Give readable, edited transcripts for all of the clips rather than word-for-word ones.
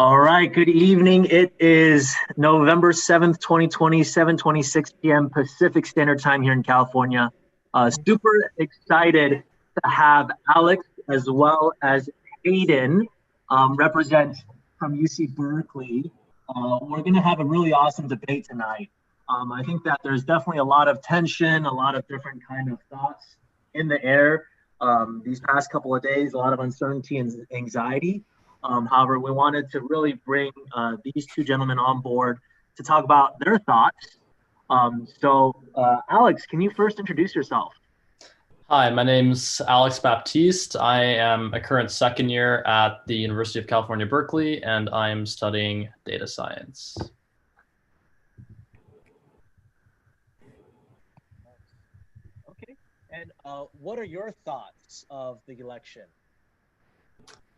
All right, good evening. It is November 7th, 2020, 7:26 p.m. Pacific Standard Time here in California. Super excited to have Alex as well as Hayden represent from UC Berkeley. We're going to have a really awesome debate tonight. I think that there's definitely a lot of tension, a lot of different kind of thoughts in the air these past couple of days, a lot of uncertainty and anxiety. However, we wanted to really bring these two gentlemen on board to talk about their thoughts. Alex, can you first introduce yourself? Hi, my name's Alex Baptiste. I am a current second year at the University of California, Berkeley, and I am studying data science. Okay. And what are your thoughts of the election?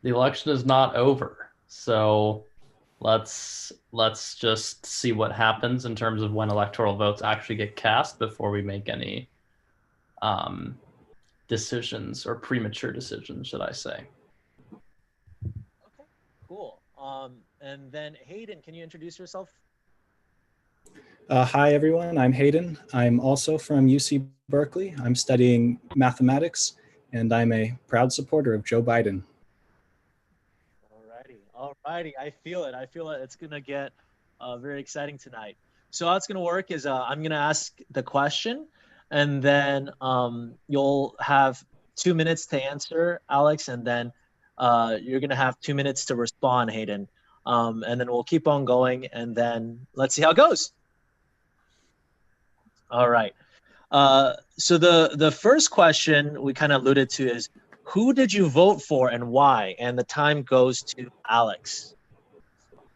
The election is not over, so let's just see what happens in terms of when electoral votes actually get cast before we make any decisions or premature decisions, should I say. Okay, cool. And then Hayden, can you introduce yourself? Hi, everyone. I'm Hayden. I'm also from UC Berkeley. I'm studying mathematics, and I'm a proud supporter of Joe Biden. Alrighty. I feel it. It's going to get very exciting tonight. So how it's going to work is I'm going to ask the question, and then you'll have 2 minutes to answer, Alex, and then you're going to have 2 minutes to respond, Hayden. And then we'll keep on going, and then let's see how it goes. All right. So the first question we kind of alluded to is, who did you vote for and why? And the time goes to Alex.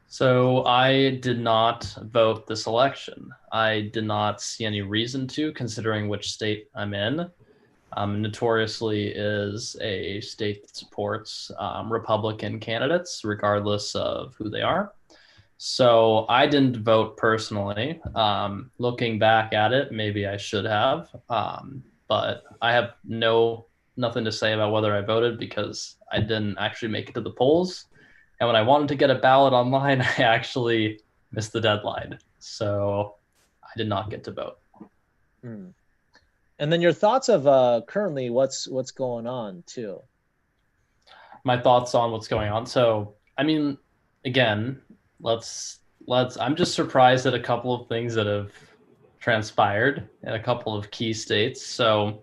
So I did not vote this election. I did not see any reason to, considering which state I'm in. Notoriously is a state that supports Republican candidates, regardless of who they are. So I didn't vote personally. Looking back at it, maybe I should have, but I have nothing to say about whether I voted because I didn't actually make it to the polls. And when I wanted to get a ballot online, I actually missed the deadline. So I did not get to vote. And then your thoughts of currently what's going on too. My thoughts on what's going on. So, I mean, again, I'm just surprised at a couple of things that have transpired in a couple of key states. So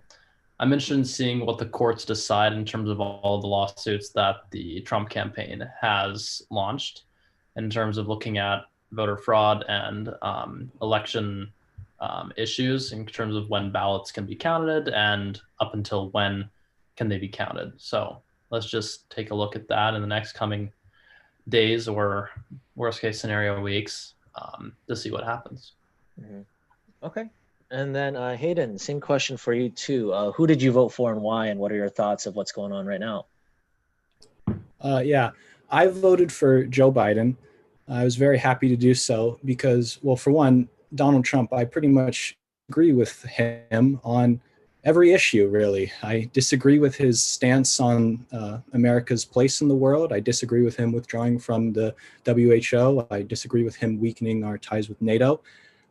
I'm interested in seeing what the courts decide in terms of all of the lawsuits that the Trump campaign has launched in terms of looking at voter fraud and election issues in terms of when ballots can be counted and up until when can they be counted. So let's just take a look at that in the next coming days or worst case scenario weeks to see what happens. Mm-hmm. Okay. And then Hayden, same question for you too. Who did you vote for and why, and what are your thoughts of what's going on right now? Yeah, I voted for Joe Biden. I was very happy to do so because, well, for one, Donald Trump, I pretty much agree with him on every issue, really. I disagree with his stance on America's place in the world. I disagree with him withdrawing from the WHO. I disagree with him weakening our ties with NATO.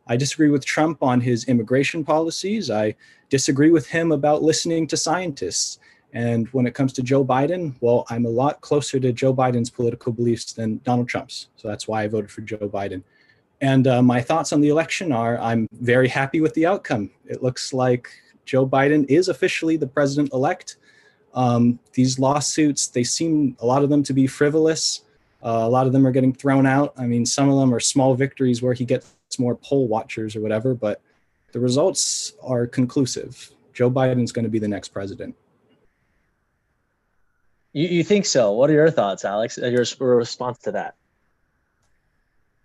I disagree with Trump on his immigration policies. I disagree with him about listening to scientists. And when it comes to Joe Biden, well, I'm a lot closer to Joe Biden's political beliefs than Donald Trump's. So that's why I voted for Joe Biden. And my thoughts on the election are I'm very happy with the outcome. It looks like Joe Biden is officially the president-elect. These lawsuits, a lot of them to be frivolous. A lot of them are getting thrown out. I mean, some of them are small victories where he gets more poll watchers or whatever, but the results are conclusive. Joe Biden's going to be the next president. You think so? What are your thoughts, Alex? Your response to that?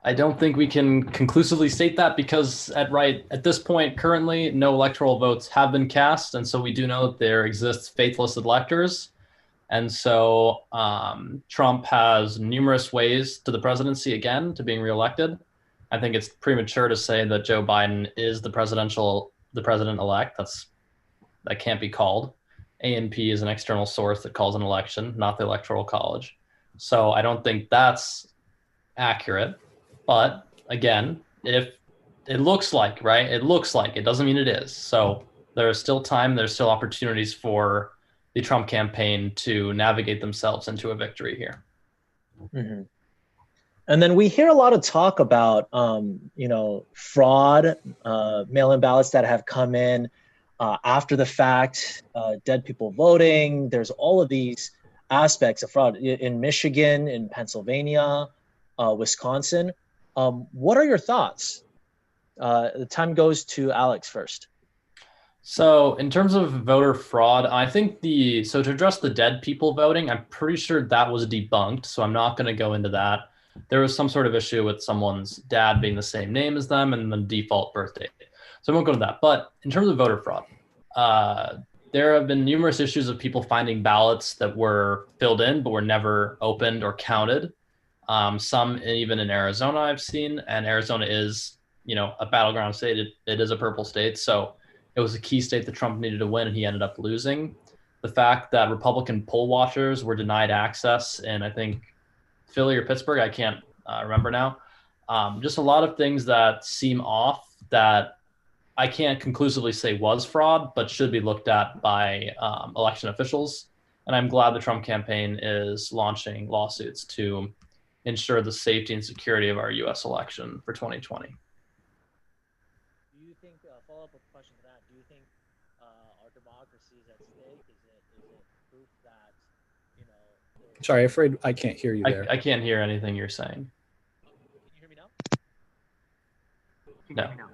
I don't think we can conclusively state that because at this point, currently, no electoral votes have been cast. And so we do know that there exists faithless electors. And so Trump has numerous ways to the presidency again, to being reelected. I think it's premature to say that Joe Biden is the president-elect. That can't be called. ANP is an external source that calls an election, not the Electoral College. So I don't think that's accurate. But again, if it looks like, right, it looks like, it doesn't mean it is. So there is still time, there's still opportunities for the Trump campaign to navigate themselves into a victory here. Mm-hmm. And then we hear a lot of talk about, fraud, mail-in ballots that have come in after the fact, dead people voting. There's all of these aspects of fraud in Michigan, in Pennsylvania, Wisconsin. What are your thoughts? The time goes to Alex first. So in terms of voter fraud, I think so to address the dead people voting, I'm pretty sure that was debunked. So I'm not going to go into that. There was some sort of issue with someone's dad being the same name as them and the default birth date. So I won't go to that. But in terms of voter fraud, there have been numerous issues of people finding ballots that were filled in but were never opened or counted. Some even in Arizona I've seen, and Arizona is, a battleground state. It is a purple state. So it was a key state that Trump needed to win, and he ended up losing. The fact that Republican poll watchers were denied access in, I think, Philly or Pittsburgh, I can't remember now. Just a lot of things that seem off that I can't conclusively say was fraud, but should be looked at by election officials. And I'm glad the Trump campaign is launching lawsuits to ensure the safety and security of our U.S. election for 2020. Do you think, follow-up question to that, do you think our democracy is at stake? Is it proof that, Sorry, afraid I can't hear you there. I can't hear anything you're saying. Can you hear me now? No.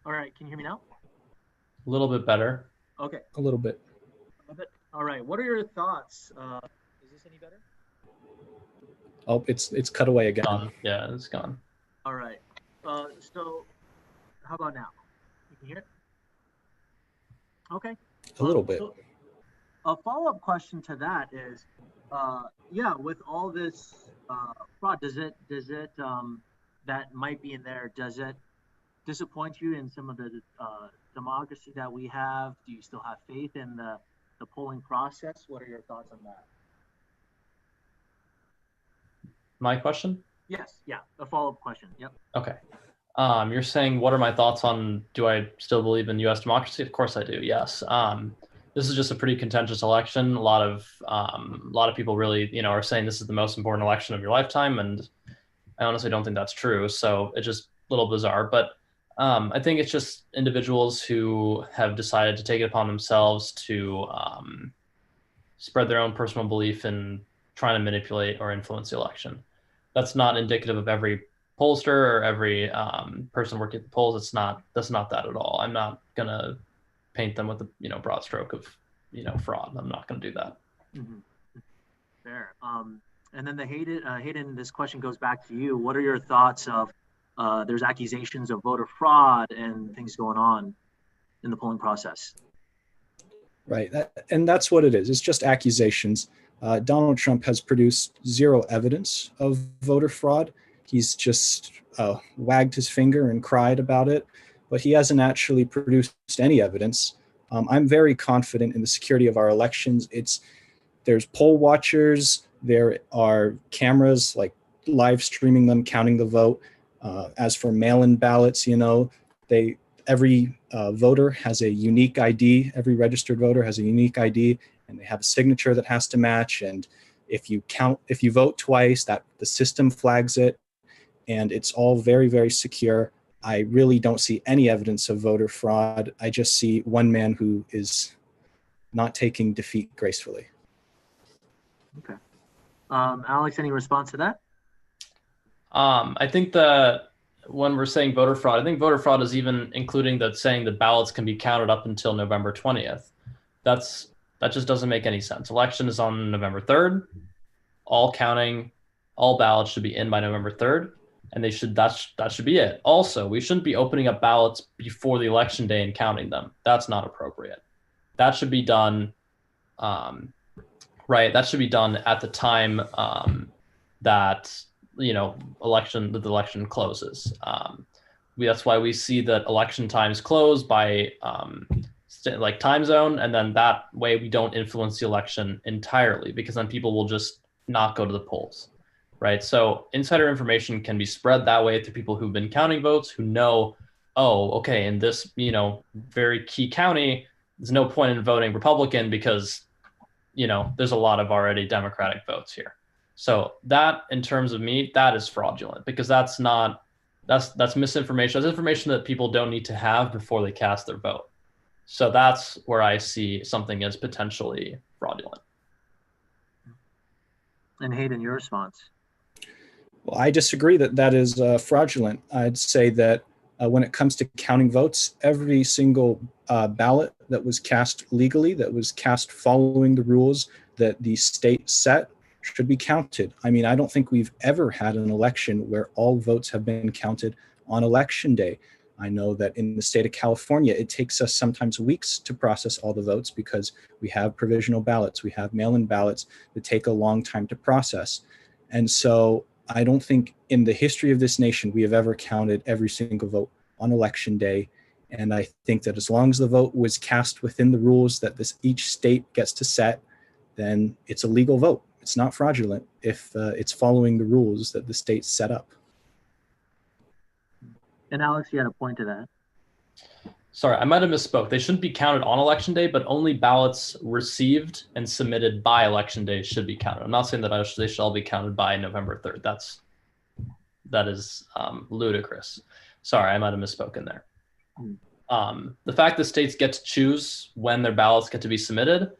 All right, can you hear me now? A little bit better. Okay. A little bit. All right, what are your thoughts? Is this any better? Oh, it's cut away again. Gone. Yeah, it's gone. All right. So how about now? You can hear it? Okay. A little bit. So a follow-up question to that is, with all this fraud, does it that might be in there, does it disappoint you in some of the democracy that we have? Do you still have faith in the polling process? What are your thoughts on that? My question? Yes. Yeah. A follow-up question. Yep. Okay. You're saying, what are my thoughts on, do I still believe in U.S. democracy? Of course I do. Yes. This is just a pretty contentious election. A lot of people really, are saying this is the most important election of your lifetime. And I honestly don't think that's true. So it's just a little bizarre, but I think it's just individuals who have decided to take it upon themselves to spread their own personal belief in trying to manipulate or influence the election. That's not indicative of every pollster or every person working at the polls. That's not that at all. I'm not gonna paint them with a broad stroke of fraud. I'm not gonna do that. Mm-hmm. Fair. And then Hayden, this question goes back to you. What are your thoughts of there's accusations of voter fraud and things going on in the polling process? Right. And that's what it is. It's just accusations. Donald Trump has produced zero evidence of voter fraud. He's just wagged his finger and cried about it, but he hasn't actually produced any evidence. I'm very confident in the security of our elections. There's poll watchers. There are cameras like live streaming them, counting the vote. As for mail-in ballots, every voter has a unique ID. Every registered voter has a unique ID, and they have a signature that has to match. And if you vote twice, that the system flags it, and it's all very, very secure. I really don't see any evidence of voter fraud. I just see one man who is not taking defeat gracefully. Okay. Alex, any response to that? I think that when we're saying voter fraud, I think voter fraud is even including that saying the ballots can be counted up until November 20th. That just doesn't make any sense. Election is on November 3rd. All counting, all ballots should be in by November 3rd, and that should be it. Also, we shouldn't be opening up ballots before the election day and counting them. That's not appropriate. That should be done, right? That should be done at the time that the election closes. That's why we see that election times close by like time zone, and then that way we don't influence the election entirely, because then people will just not go to the polls, right? So insider information can be spread that way to people who've been counting votes, who know, oh, okay, in this, very key county, there's no point in voting Republican because, there's a lot of already Democratic votes here. So that, in terms of me, that is fraudulent, because that's misinformation. That's information that people don't need to have before they cast their vote. So that's where I see something as potentially fraudulent. And Hayden, your response? Well, I disagree that is fraudulent. I'd say that when it comes to counting votes, every single ballot that was cast legally, that was cast following the rules that the state set, should be counted. I mean, I don't think we've ever had an election where all votes have been counted on election day. I know that in the state of California, it takes us sometimes weeks to process all the votes because we have provisional ballots, we have mail-in ballots that take a long time to process. And so I don't think in the history of this nation, we have ever counted every single vote on election day. And I think that as long as the vote was cast within the rules that each state gets to set, then it's a legal vote. It's not fraudulent if it's following the rules that the state set up. And Alex, you had a point to that. Sorry, I might have misspoke. They shouldn't be counted on election day, but only ballots received and submitted by election day should be counted. I'm not saying that they should all be counted by November 3rd. That is ludicrous. Sorry, I might have misspoken there. The fact that states get to choose when their ballots get to be submitted,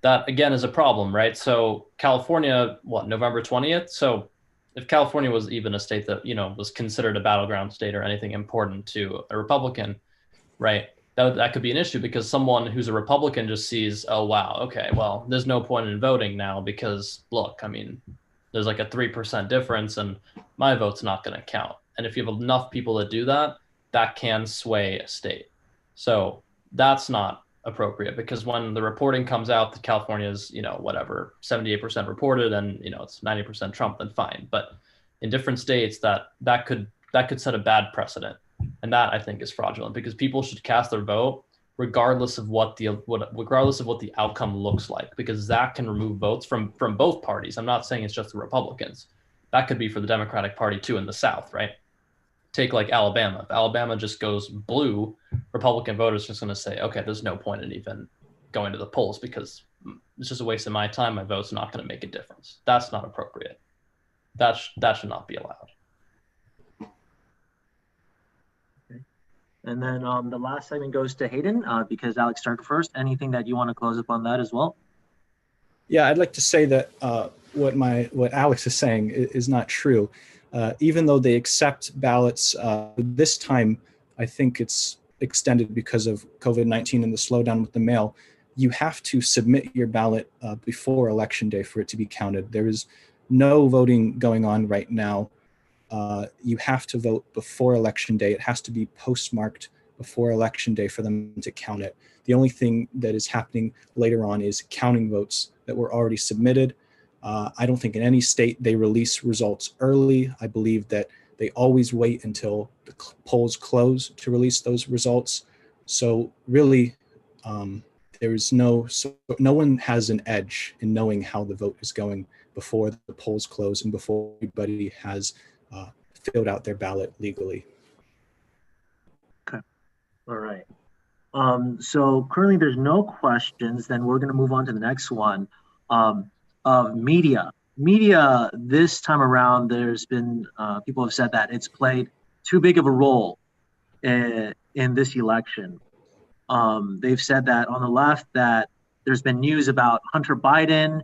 that again is a problem, right? So California, November 20th? So if California was even a state that, was considered a battleground state or anything important to a Republican, right, that could be an issue, because someone who's a Republican just sees, oh, wow, okay, well, there's no point in voting now because, look, I mean, there's like a 3% difference and my vote's not going to count. And if you have enough people that do that, that can sway a state. So that's not appropriate, because when the reporting comes out that California is, 78% reported and, it's 90% Trump, then fine. But in different states, that could set a bad precedent. And that, I think, is fraudulent, because people should cast their vote regardless of what the outcome looks like, because that can remove votes from both parties. I'm not saying it's just the Republicans. That could be for the Democratic Party too in the South, right? Take like Alabama. If Alabama just goes blue, Republican voters are just going to say, okay, there's no point in even going to the polls because it's just a waste of my time. My vote's not going to make a difference. That's not appropriate. That should not be allowed. Okay. And then the last segment goes to Hayden because Alex started first. Anything that you want to close up on that as well? Yeah, I'd like to say that what Alex is saying is not true. Even though they accept ballots this time, I think it's extended because of COVID-19 and the slowdown with the mail. You have to submit your ballot before election day for it to be counted. There is no voting going on right now. You have to vote before election day. It has to be postmarked before election day for them to count it. The only thing that is happening later on is counting votes that were already submitted. I don't think in any state they release results early. I believe that they always wait until the polls close to release those results. So really, no one has an edge in knowing how the vote is going before the polls close and before everybody has filled out their ballot legally. Okay. All right. So currently there's no questions. Then we're going to move on to the next one. Of media this time around, there's been people have said that it's played too big of a role in this election. They've said that on the left that there's been news about Hunter Biden.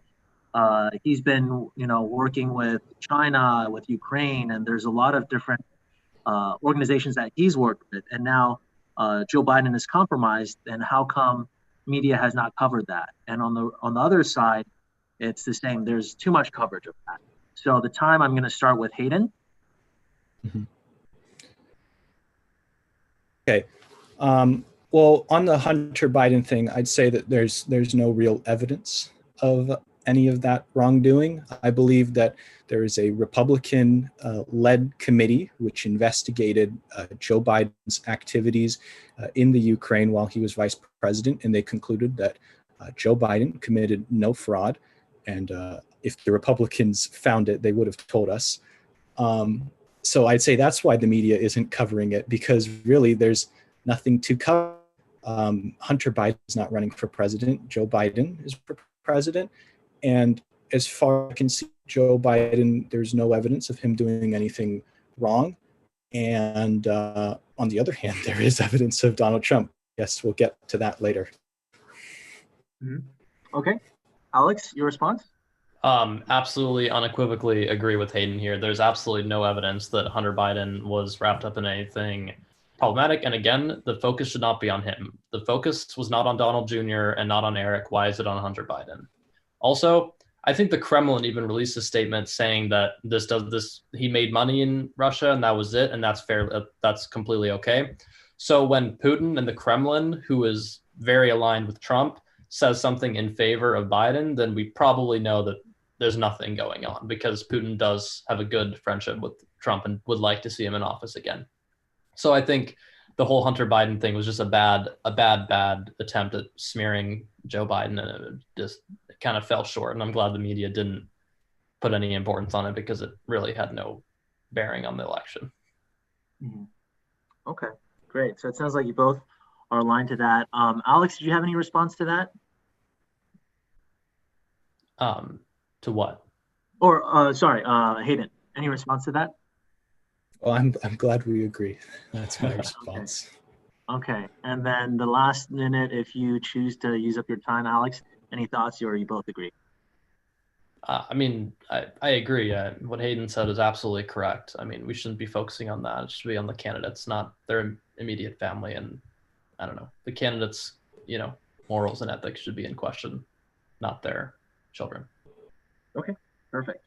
He's been working with China, with Ukraine, and there's a lot of different organizations that he's worked with. And now Joe Biden is compromised, and how come media has not covered that? And on the other side, it's the same. There's too much coverage of that. So the time I'm going to start with Hayden. Mm-hmm. Okay. Well, on the Hunter Biden thing, I'd say that there's no real evidence of any of that wrongdoing. I believe that there is a Republican-led committee which investigated Joe Biden's activities in the Ukraine while he was vice president, and they concluded that Joe Biden committed no fraud. And if the Republicans found it, they would have told us. So I'd say that's why the media isn't covering it, because really there's nothing to cover. Hunter Biden is not running for president. Joe Biden is for president. And as far as I can see, Joe Biden, there's no evidence of him doing anything wrong. And on the other hand, there is evidence of Donald Trump. Yes, we'll get to that later. Mm-hmm. Okay. Alex, your response? Absolutely unequivocally agree with Hayden here. There's absolutely no evidence that Hunter Biden was wrapped up in anything problematic. And again, the focus should not be on him. The focus was not on Donald Jr. and not on Eric. Why is it on Hunter Biden? Also, I think the Kremlin even released a statement saying that he made money in Russia and that was it. And that's fair. That's completely okay. So when Putin and the Kremlin, who is very aligned with Trump, says something in favor of Biden, then we probably know that there's nothing going on, because Putin does have a good friendship with Trump and would like to see him in office again. So I think the whole Hunter Biden thing was just a bad attempt at smearing Joe Biden, and it just kind of fell short. And I'm glad the media didn't put any importance on it, because it really had no bearing on the election. Mm-hmm. Okay, great. So it sounds like you both are aligned to that. Alex, did you have any response to that? To what? Or sorry, Hayden, any response to that? Well, I'm glad we agree. That's my response. Okay. And then the last minute, if you choose to use up your time, Alex, any thoughts, or you both agree? I mean, I agree. What Hayden said is absolutely correct. I mean, we shouldn't be focusing on that. It should be on the candidates, not their immediate family. And I don't know, the candidates, morals and ethics should be in question, not their children. Okay, perfect.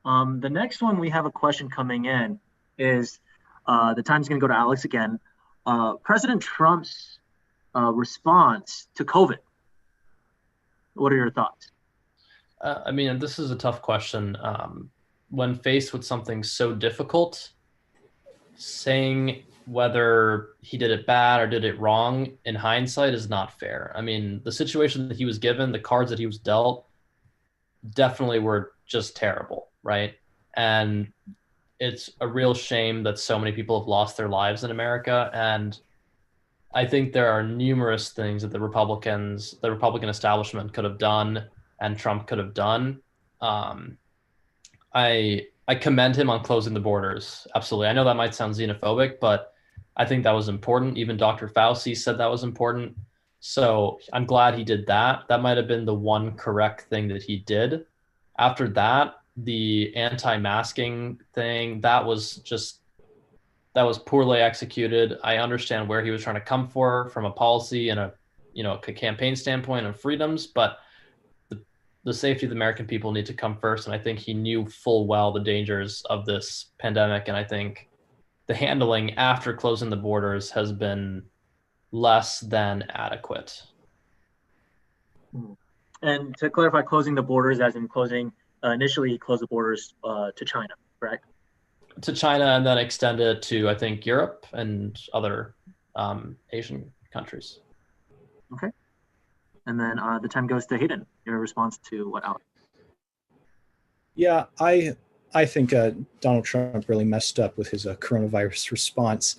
The next one, we have a question coming in is, the time's going to go to Alex again. President Trump's response to COVID. What are your thoughts? I mean, this is a tough question. When faced with something so difficult, saying whether he did it bad or did it wrong in hindsight is not fair. I mean, the situation that he was given, the cards that he was dealt, definitely were just terrible, right? And it's a real shame that so many people have lost their lives in America. And I think there are numerous things that the Republican establishment could have done and Trump could have done. I commend him on closing the borders. Absolutely. I know that might sound xenophobic, but I think that was important. Even Dr. Fauci said that was important. So I'm glad he did that. That might have been the one correct thing that he did. After that, the anti-masking thing, that was poorly executed. I understand where he was trying to come from a policy and a campaign standpoint of freedoms, but the safety of the American people need to come first. And I think he knew full well the dangers of this pandemic. And I think the handling after closing the borders has been less than adequate. And to clarify, closing the borders as in initially he closed the borders to China, correct? To China, and then extend it to, I think, Europe and other Asian countries. Okay. And then the time goes to Hayden. Your response to what Alex? Yeah, I think Donald Trump really messed up with his coronavirus response.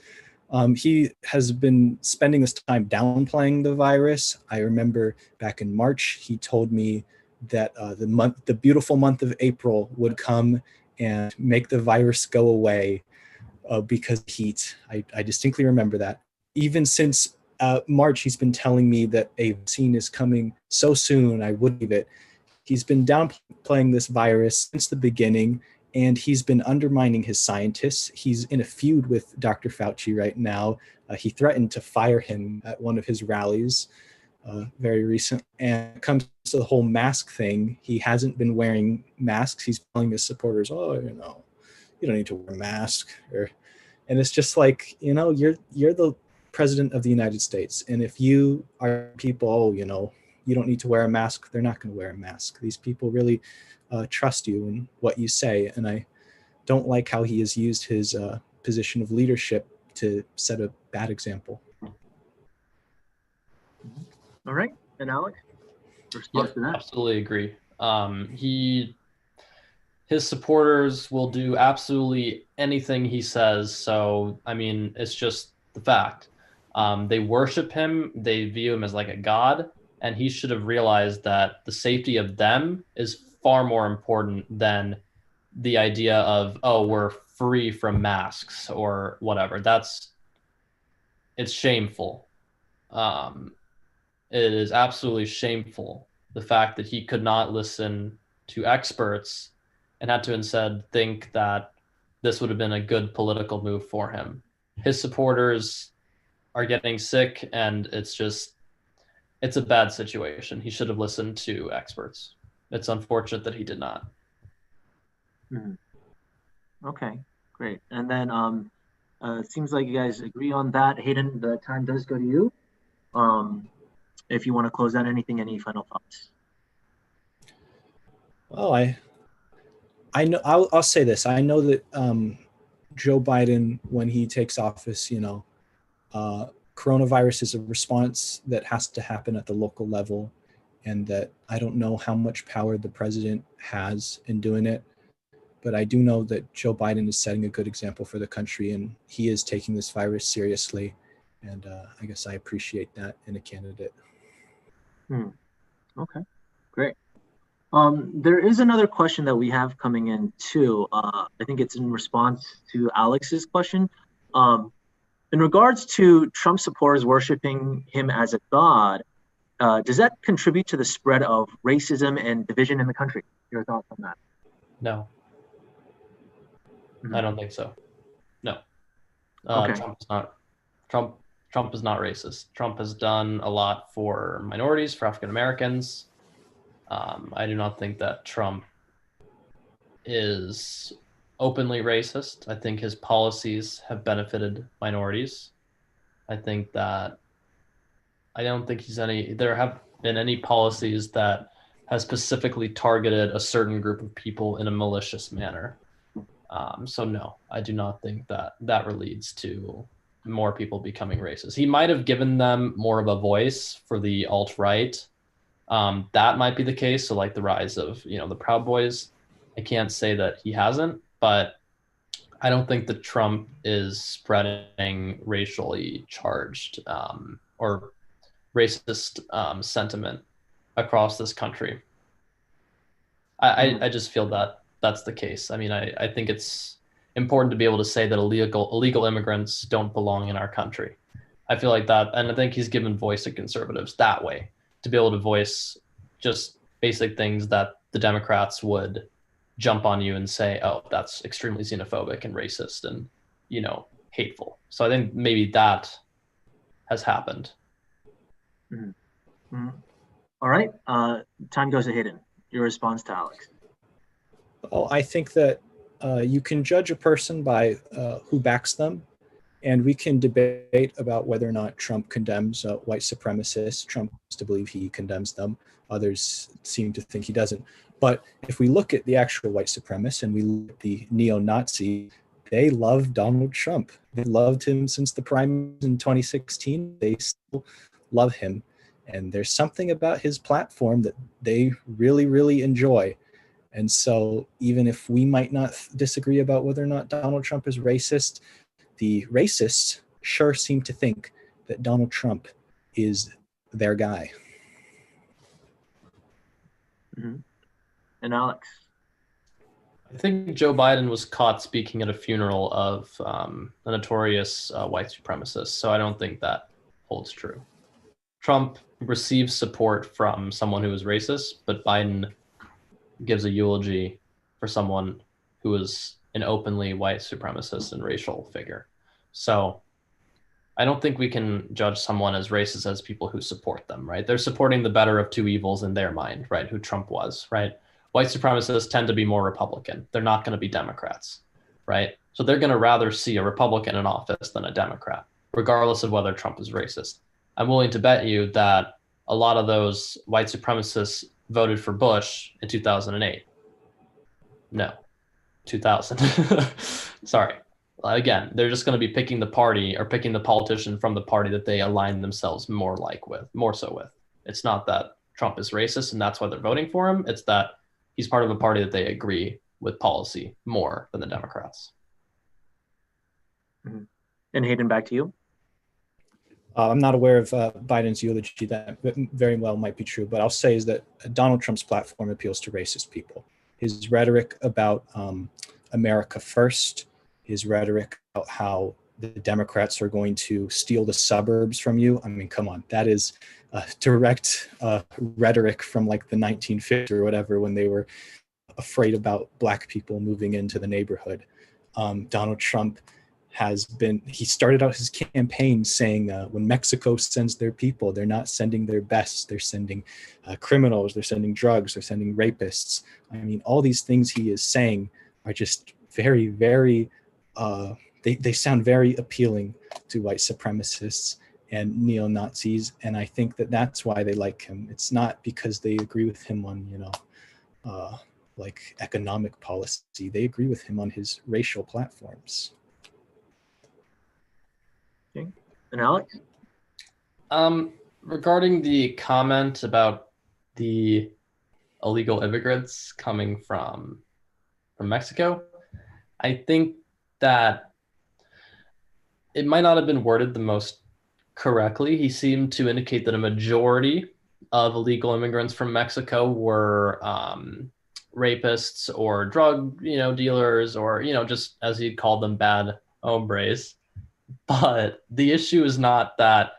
He has been spending this time downplaying the virus. I remember back in March, he told me that the beautiful month of April would come and make the virus go away because of heat. I distinctly remember that. Even since March, he's been telling me that a vaccine is coming so soon, I wouldn't believe it. He's been downplaying this virus since the beginning, and he's been undermining his scientists. He's in a feud with Dr. Fauci right now. He threatened to fire him at one of his rallies very recent. And when it comes to the whole mask thing, he hasn't been wearing masks. He's telling his supporters, you don't need to wear a mask. And it's just like, you're the president of the United States. And if you are people, you don't need to wear a mask, they're not going to wear a mask. These people really trust you and what you say. And I don't like how he has used his position of leadership to set a bad example. All right. And Alex, response to that? Absolutely agree. His supporters will do absolutely anything he says. So, I mean, it's just the fact. They worship him. They view him as like a god. And he should have realized that the safety of them is far more important than the idea of, oh, we're free from masks or whatever. It's shameful. It is absolutely shameful, the fact that he could not listen to experts and had to instead think that this would have been a good political move for him. His supporters are getting sick, and it's a bad situation. He should have listened to experts. It's unfortunate that he did not. Okay, great. And then it seems like you guys agree on that. Hayden, the time does go to you. If you want to close out anything, any final thoughts? Well, I know I'll say this. I know that Joe Biden, when he takes office, coronavirus is a response that has to happen at the local level, and that I don't know how much power the president has in doing it, but I do know that Joe Biden is setting a good example for the country, and he is taking this virus seriously, and I guess I appreciate that in a candidate. Okay, great. There is another question that we have coming in too. I think it's in response to Alex's question. In regards to Trump supporters worshiping him as a god, does that contribute to the spread of racism and division in the country? Your thoughts on that? No. I don't think so. No. Okay. Trump is not racist. Trump has done a lot for minorities, for African Americans. I do not think that Trump is openly racist. I think his policies have benefited minorities. I don't think there have been any policies that has specifically targeted a certain group of people in a malicious manner. So no, I do not think that leads to more people becoming racist. He might have given them more of a voice for the alt-right. That might be the case. So like the rise of, the Proud Boys. I can't say that he hasn't, but I don't think that Trump is spreading racially charged or racist sentiment across this country. I just feel that that's the case. I mean, I think it's important to be able to say that illegal immigrants don't belong in our country. I feel like that, and I think he's given voice to conservatives that way, to be able to voice just basic things that the Democrats would jump on you and say, oh, that's extremely xenophobic and racist and, hateful. So I think maybe that has happened. Mm-hmm. All right. Time goes to Hayden. Your response to Alex. Oh, I think that you can judge a person by who backs them. And we can debate about whether or not Trump condemns white supremacists. Trump seems to believe he condemns them. Others seem to think he doesn't. But if we look at the actual white supremacists and we look at the neo-Nazi, they love Donald Trump. They loved him since the primaries in 2016. They still love him. And there's something about his platform that they really, really enjoy. And so even if we might not disagree about whether or not Donald Trump is racist, the racists sure seem to think that Donald Trump is their guy. Mm-hmm. And Alex? I think Joe Biden was caught speaking at a funeral of a notorious white supremacist, so I don't think that holds true. Trump receives support from someone who is racist, but Biden gives a eulogy for someone who is an openly white supremacist and racial figure. So I don't think we can judge someone as racist as people who support them, right? They're supporting the better of two evils in their mind, right? Who Trump was, right? White supremacists tend to be more Republican. They're not going to be Democrats, right? So they're going to rather see a Republican in office than a Democrat, regardless of whether Trump is racist. I'm willing to bet you that a lot of those white supremacists voted for Bush in 2008. No, 2000. Sorry. Again, they're just going to be picking the party or picking the politician from the party that they align themselves more so with. It's not that Trump is racist and that's why they're voting for him. It's that he's part of a party that they agree with policy more than the Democrats. Mm-hmm. And Hayden, back to you. I'm not aware of Biden's eulogy. That very well might be true, but I'll say is that Donald Trump's platform appeals to racist people. His rhetoric about America first, his rhetoric about how the Democrats are going to steal the suburbs from you. I mean, come on, that is direct rhetoric from like the 1950s or whatever, when they were afraid about Black people moving into the neighborhood. Donald Trump he started out his campaign saying when Mexico sends their people, they're not sending their best, they're sending criminals, they're sending drugs, they're sending rapists. I mean, all these things he is saying are just very, very, they sound very appealing to white supremacists and neo-Nazis. And I think that that's why they like him. It's not because they agree with him on, like economic policy. They agree with him on his racial platforms. Okay. And Alex? Regarding the comment about the illegal immigrants coming from Mexico, I think that it might not have been worded the most correctly. He seemed to indicate that a majority of illegal immigrants from Mexico were rapists or drug, dealers, or, just as he called them, bad hombres. But the issue is not that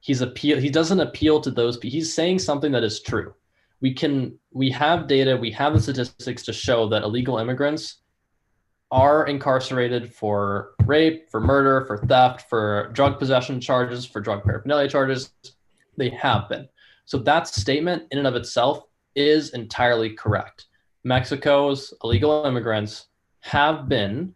he doesn't appeal to those people. He's saying something that is true. We have data, we have the statistics to show that illegal immigrants are incarcerated for rape, for murder, for theft, for drug possession charges, for drug paraphernalia charges. They have been. So that statement in and of itself is entirely correct. Mexico's illegal immigrants have been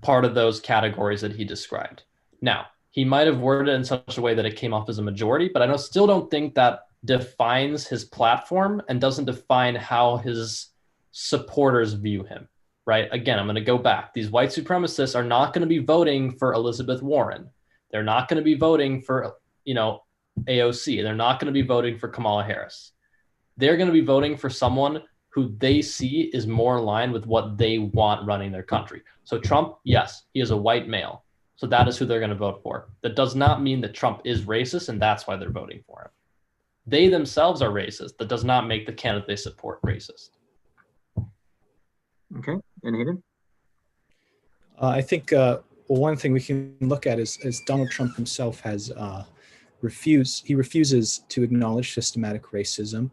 part of those categories that he described. Now, he might have worded it in such a way that it came off as a majority, but I still don't think that defines his platform and doesn't define how his supporters view him, right? Again, I'm going to go back. These white supremacists are not going to be voting for Elizabeth Warren. They're not going to be voting for, AOC. They're not going to be voting for Kamala Harris. They're going to be voting for someone who they see is more aligned with what they want running their country. So Trump, yes, he is a white male. So that is who they're going to vote for. That does not mean that Trump is racist, and that's why they're voting for him. They themselves are racist. That does not make the candidate they support racist. Okay. And Hayden? I think one thing we can look at is Donald Trump himself has he refuses to acknowledge systematic racism.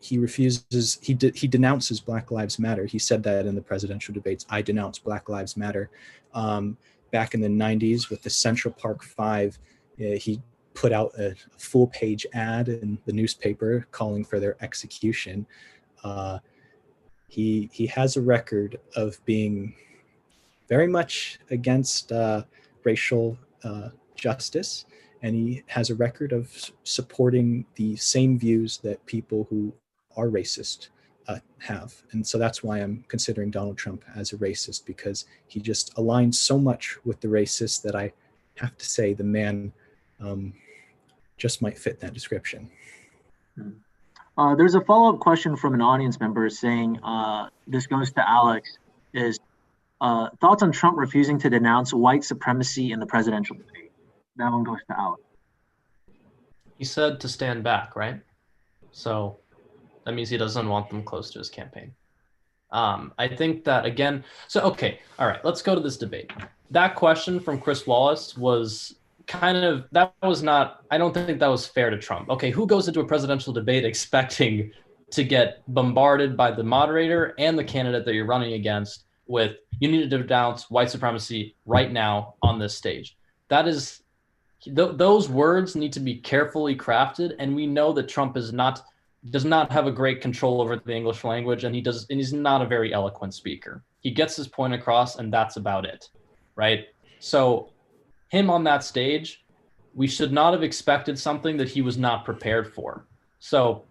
He denounces Black Lives Matter. He said that in the presidential debates, I denounce Black Lives Matter. Back in the 90s with the Central Park Five, he put out a full-page ad in the newspaper calling for their execution. He has a record of being very much against racial justice, and he has a record of supporting the same views that people who are racist have. And so that's why I'm considering Donald Trump as a racist, because he just aligns so much with the racists that I have to say the man just might fit that description. There's a follow-up question from an audience member saying, this goes to Alex, is thoughts on Trump refusing to denounce white supremacy in the presidential debate? That one goes to Alex. He said to stand back, right? So that means he doesn't want them close to his campaign. I think that, again, okay, all right, let's go to this debate. That question from Chris Wallace was I don't think that was fair to Trump. Okay, who goes into a presidential debate expecting to get bombarded by the moderator and the candidate that you're running against with, you need to denounce white supremacy right now on this stage? Those words need to be carefully crafted, and we know that Trump does not have a great control over the English language, and he's not a very eloquent speaker. He gets his point across, and that's about it, right? So him on that stage, we should not have expected something that he was not prepared for. So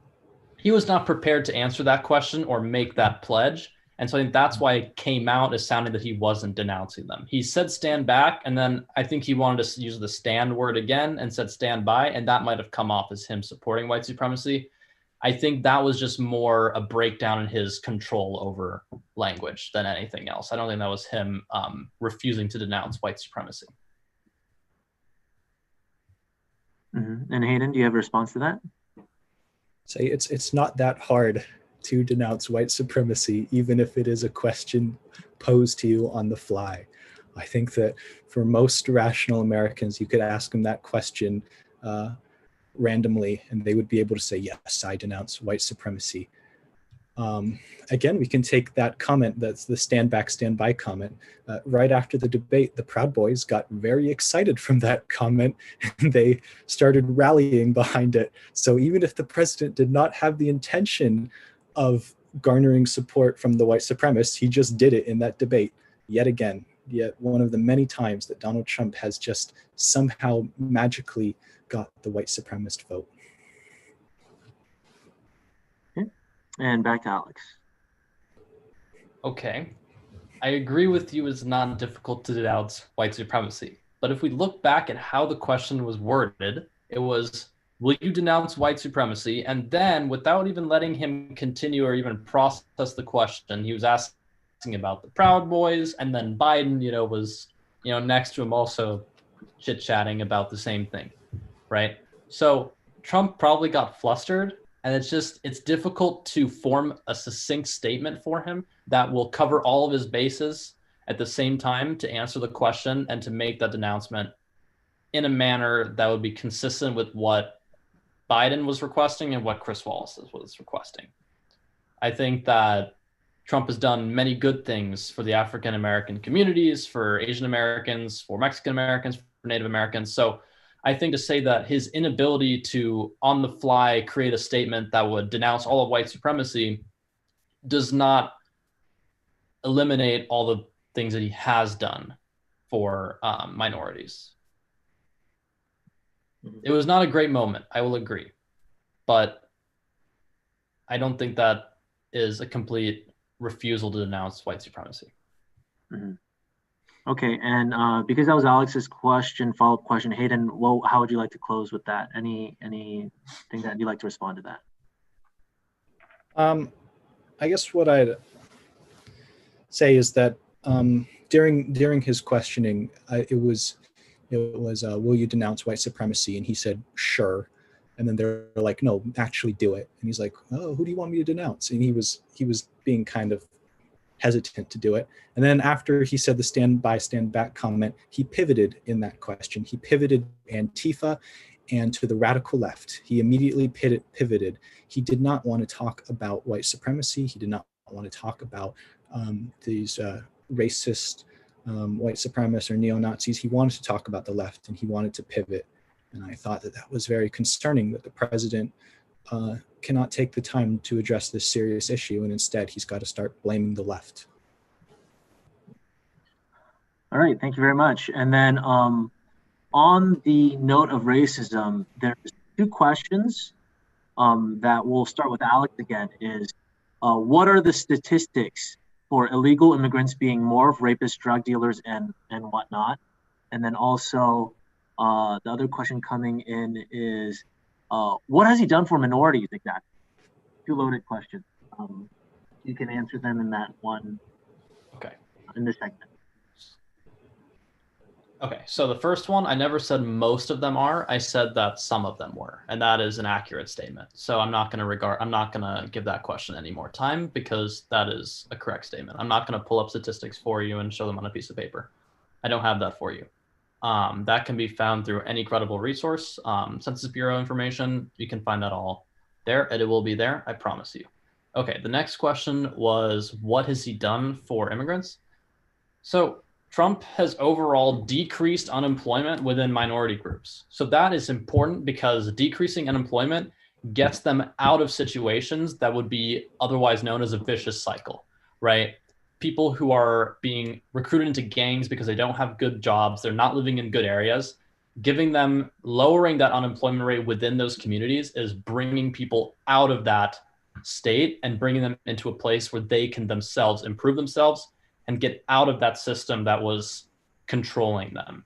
he was not prepared to answer that question or make that pledge. And so I think that's why it came out as sounding that he wasn't denouncing them. He said stand back, and then I think he wanted to use the stand word again and said stand by, and that might have come off as him supporting white supremacy. I think that was just more a breakdown in his control over language than anything else. I don't think that was him refusing to denounce white supremacy. Mm-hmm. And Hayden, do you have a response to that? Say it's not that hard to denounce white supremacy, even if it is a question posed to you on the fly. I think that for most rational Americans, you could ask them that question randomly, and they would be able to say, yes, I denounce white supremacy. Again, we can take that comment, that's the stand back, stand by comment. Right after the debate, the Proud Boys got very excited from that comment, and they started rallying behind it. So even if the president did not have the intention of garnering support from the white supremacists, he just did it in that debate yet again. Yet one of the many times that Donald Trump has just somehow magically got the white supremacist vote. Okay. And back to Alex. Okay. I agree with you, it's not difficult to denounce white supremacy. But if we look back at how the question was worded, it was, will you denounce white supremacy? And then without even letting him continue or even process the question, he was asking about the Proud Boys, and then Biden, was, next to him also chit-chatting about the same thing, right? So Trump probably got flustered, and it's difficult to form a succinct statement for him that will cover all of his bases at the same time to answer the question and to make that denouncement in a manner that would be consistent with what Biden was requesting and what Chris Wallace was requesting. I think that Trump has done many good things for the African American communities, for Asian Americans, for Mexican Americans, for Native Americans. So I think to say that his inability to, on the fly, create a statement that would denounce all of white supremacy does not eliminate all the things that he has done for minorities. It was not a great moment, I will agree. But I don't think that is a complete refusal to denounce white supremacy. Mm-hmm. Okay, and because that was Alex's question, follow-up question, Hayden, how would you like to close with that? Anything that you'd like to respond to that? I guess what I'd say is that during his questioning, it was will you denounce white supremacy? And he said, sure. And then they're like, no, actually do it. And he's like, oh, who do you want me to denounce? And he was being kind of hesitant to do it. And then after he said the stand by, stand back comment, he pivoted in that question. He pivoted Antifa and to the radical left. He immediately pivoted. He did not want to talk about white supremacy. He did not want to talk about these racist white supremacists or neo-Nazis. He wanted to talk about the left, and he wanted to pivot. And I thought that was very concerning, that the president cannot take the time to address this serious issue, and instead he's got to start blaming the left. All right, thank you very much. And then on the note of racism, there's two questions that we'll start with Alex again. Is what are the statistics for illegal immigrants being more of rapists, drug dealers, and whatnot? And then also the other question coming in is what has he done for minorities exactly? Two loaded questions. You can answer them in that one. Okay. In this segment. Okay, so the first one, I never said most of them are. I said that some of them were, and that is an accurate statement. So I'm not going to give that question any more time because that is a correct statement. I'm not going to pull up statistics for you and show them on a piece of paper. I don't have that for you. That can be found through any credible resource. Census Bureau information, you can find that all there, and it will be there, I promise you. Okay, the next question was, what has he done for immigrants? So Trump has overall decreased unemployment within minority groups. So that is important because decreasing unemployment gets them out of situations that would be otherwise known as a vicious cycle, right? People who are being recruited into gangs because they don't have good jobs, they're not living in good areas, lowering that unemployment rate within those communities is bringing people out of that state and bringing them into a place where they can themselves improve themselves and get out of that system that was controlling them.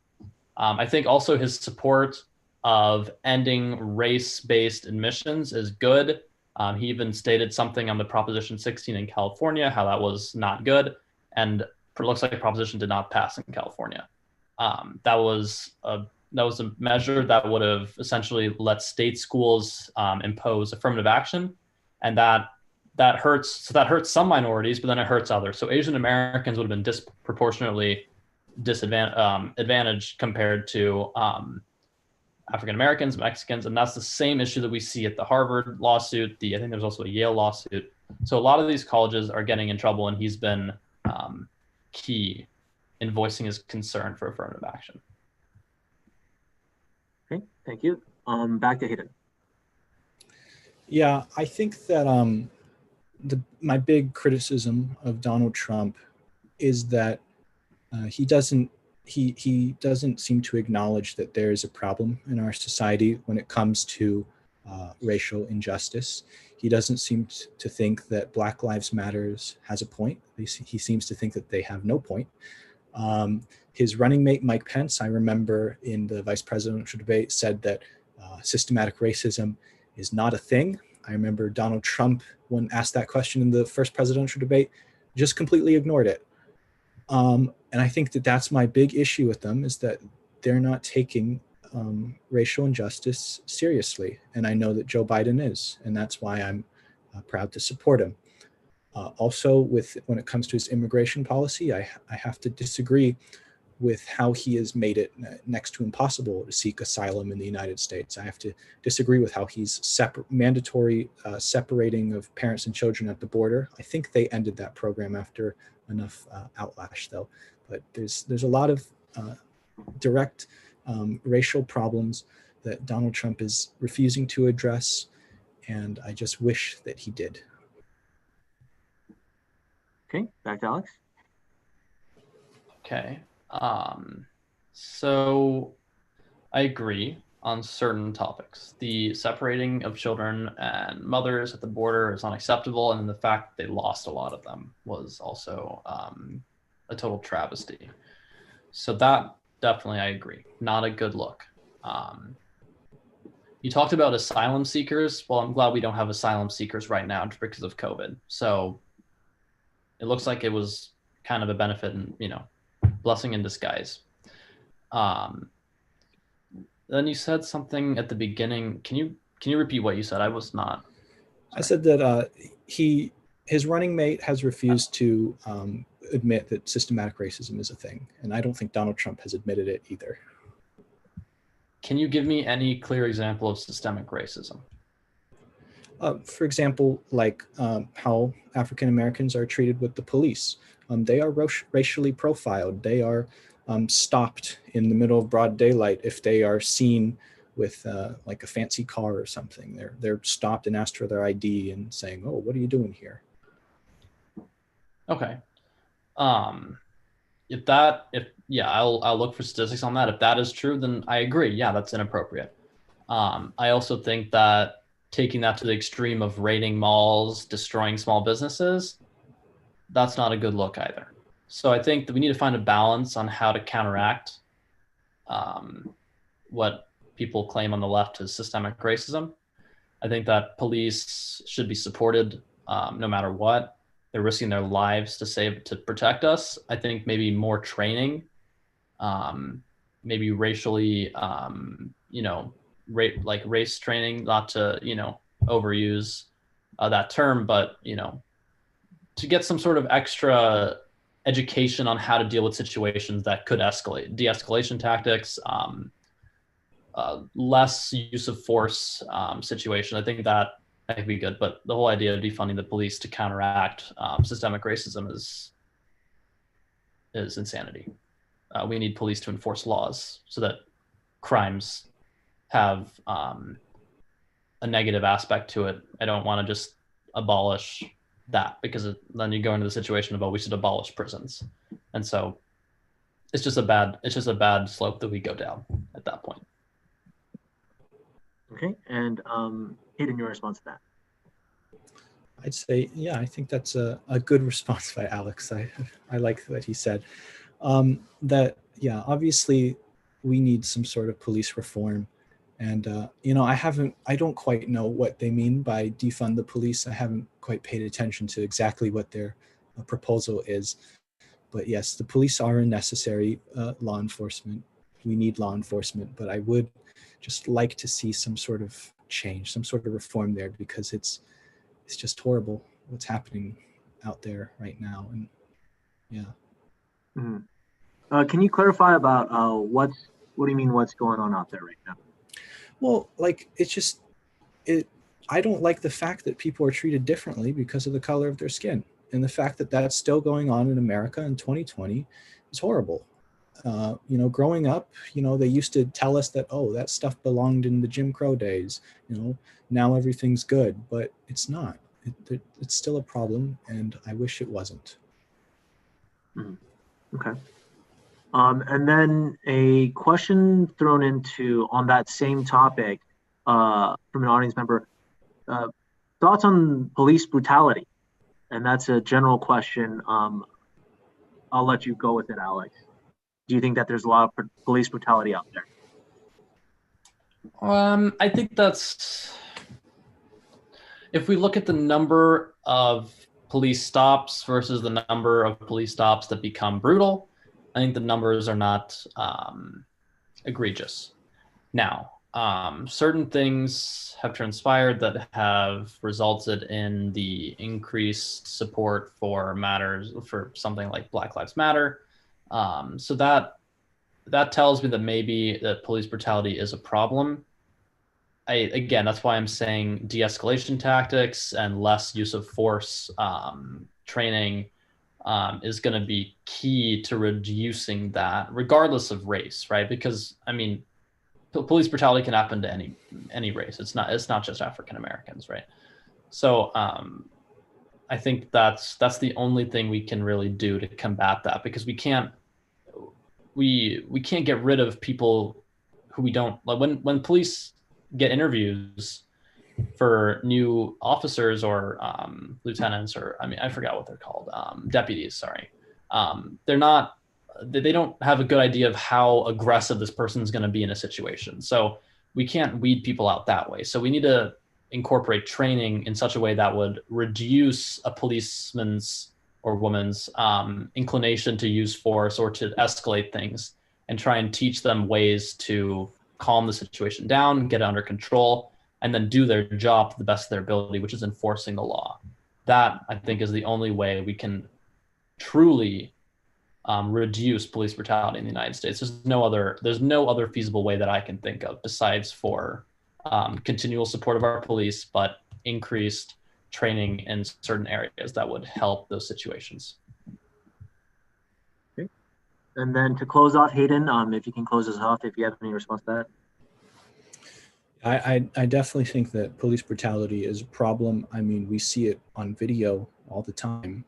I think also his support of ending race-based admissions is good. He even stated something on the Proposition 16 in California, how that was not good. And it looks like the proposition did not pass in California. That was a measure that would have essentially let state schools impose affirmative action. And that hurts some minorities, but then it hurts others. So Asian Americans would have been disproportionately advantaged compared to African Americans, Mexicans, and that's the same issue that we see at the Harvard lawsuit. I think there's also a Yale lawsuit. So a lot of these colleges are getting in trouble, and he's been key in voicing his concern for affirmative action. Okay, thank you. Back to Hayden. Yeah, I think that my big criticism of Donald Trump is that he doesn't seem to acknowledge that there is a problem in our society when it comes to racial injustice. He doesn't seem to think that Black Lives Matters has a point. He seems to think that they have no point. His running mate, Mike Pence, I remember in the vice presidential debate, said that systematic racism is not a thing. I remember Donald Trump, when asked that question in the first presidential debate, just completely ignored it. And I think that that's my big issue with them, is that they're not taking racial injustice seriously. And I know that Joe Biden is, and that's why I'm proud to support him. Also, when it comes to his immigration policy, I have to disagree with how he has made it next to impossible to seek asylum in the United States. I have to disagree with how he's mandatory separating of parents and children at the border. I think they ended that program after enough outlash, though. But there's a lot of direct racial problems that Donald Trump is refusing to address, and I just wish that he did. Okay, back to Alex. Okay. So I agree on certain topics. The separating of children and mothers at the border is unacceptable, and the fact that they lost a lot of them was also a total travesty. So that definitely I agree. Not a good look. You talked about asylum seekers. Well, I'm glad we don't have asylum seekers right now because of COVID. So it looks like it was kind of a benefit and, blessing in disguise. Then you said something at the beginning. Can you repeat what you said? I was not. Sorry. I said that his running mate has refused to admit that systematic racism is a thing, and I don't think Donald Trump has admitted it either. Can you give me any clear example of systemic racism? For example, like how African Americans are treated with the police. They are racially profiled. They are stopped in the middle of broad daylight if they are seen with like a fancy car or something. They're stopped and asked for their ID and saying, "Oh, what are you doing here?" Okay. I'll look for statistics on that. If that is true, then I agree. Yeah, that's inappropriate. I also think that taking that to the extreme of raiding malls, destroying small businesses, that's not a good look either. So I think that we need to find a balance on how to counteract what people claim on the left as systemic racism. I think that police should be supported no matter what. They're risking their lives to protect us. I think maybe more training, maybe racially, race training, not to, overuse that term, but, to get some sort of extra education on how to deal with situations that could escalate, de-escalation tactics, less use of force situation. I think that could be good, but the whole idea of defunding the police to counteract systemic racism is insanity. We need police to enforce laws so that crimes have a negative aspect to it. I don't want to just abolish that, because then you go into the situation of, we should abolish prisons. And so it's just a bad slope that we go down, I think. at that point. Okay, and Hayden, your response to that? I'd say, yeah, I think that's a good response by Alex. I like what he said. That, yeah, obviously we need some sort of police reform. And, I don't quite know what they mean by defund the police. I haven't quite paid attention to exactly what their proposal is. But yes, the police are a necessary law enforcement. We need law enforcement, but I would just like to see some sort of change, some sort of reform there, because it's just horrible what's happening out there right now. And yeah. Mm-hmm. Can you clarify about what do you mean what's going on out there right now? Well, like, I don't like the fact that people are treated differently because of the color of their skin. And the fact that that's still going on in America in 2020 is horrible. Growing up, they used to tell us that, oh, that stuff belonged in the Jim Crow days. Now everything's good, but it's not. It's still a problem, and I wish it wasn't. Mm-hmm. Okay. And then a question thrown into on that same topic from an audience member. Thoughts on police brutality? And that's a general question. I'll let you go with it, Alex. Do you think that there's a lot of police brutality out there? I think that's, if we look at the number of police stops versus the number of police stops that become brutal, I think the numbers are not egregious. Now, certain things have transpired that have resulted in the increased support for something like Black Lives Matter. So that tells me that maybe that police brutality is a problem. Again, that's why I'm saying de-escalation tactics and less use of force training is going to be key to reducing that, regardless of race, right? Because police brutality can happen to any race. It's not just African Americans, right? So I think that's the only thing we can really do to combat that, because we can't get rid of people who we don't like. When police get interviews for new officers or lieutenants, or I forgot what they're called, deputies, sorry, they don't have a good idea of how aggressive this person's going to be in a situation. So we can't weed people out that way. So we need to incorporate training in such a way that would reduce a policeman's or woman's inclination to use force or to escalate things, and try and teach them ways to calm the situation down, get it under control, and then do their job to the best of their ability, which is enforcing the law. That, I think, is the only way we can truly reduce police brutality in the United States. There's no other feasible way that I can think of besides for continual support of our police, but increased training in certain areas that would help those situations. Okay. And then to close off, Hayden, if you can close us off, if you have any response to that. I definitely think that police brutality is a problem. We see it on video all the time.